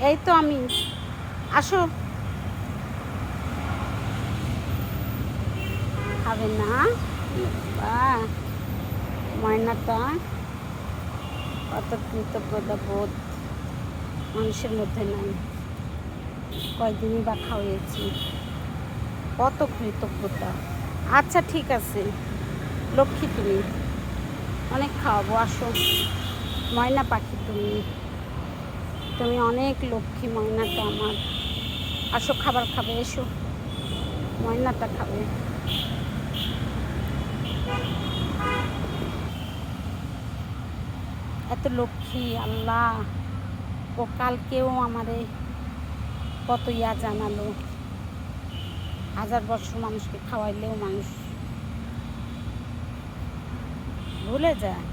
এই তো আমি, আসো। খাবে না? বা ময়নাটা কত কৃতজ্ঞতা বোধ মানুষের মধ্যে নাই। কয়দিনই বা খাওয়াইছি, কত কৃতজ্ঞতা। আচ্ছা ঠিক আছে, লক্ষ্মী তুমি, অনেক খাওয়াবো, আসো। ময়না পাখি তুমি, তুমি অনেক লক্ষ্মী ময়নাটা আমার। আসো খাবার খাবে, এসো, ময়নাটা খাবে। এত লক্ষ্মী আল্লাহ, ও কালকেও আমারে কত জানালো। 1000 বছর মানুষকে খাওয়াইলেও মানুষ ভুলে যায়,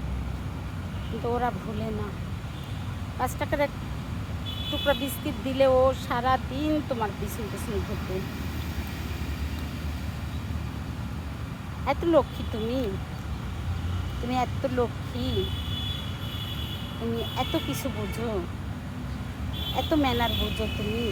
কিন্তু ওরা ভুলে না। 5 টাকার এক টুকরা বিস্কিট দিলে ও সারা দিন তোমার পিছনে পিছনে ঘুরবে। এত লক্ষ্মী তুমি, তুমি এত লক্ষ্মী, তুমি এত কিছু বোঝো, এত ম্যানার বোঝো তুমি।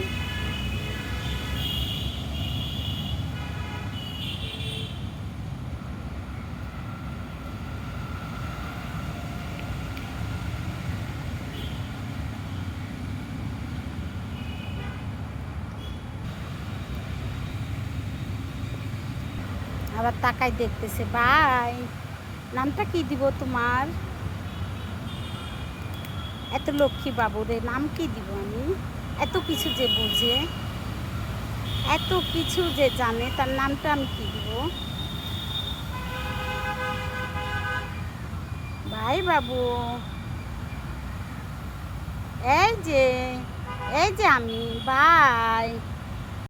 আবার তাকাই দেখতেছে, বাই নামটা কি দিব তোমার? এত লক্ষ্মী বাবুরে নাম কি দিব আমি? এত কিছু যে বোঝে, এত কিছু যে জানে, তার নামটা আমি কি দিব? ভাই বাবু, এই যে, এই যে আমি, বাই।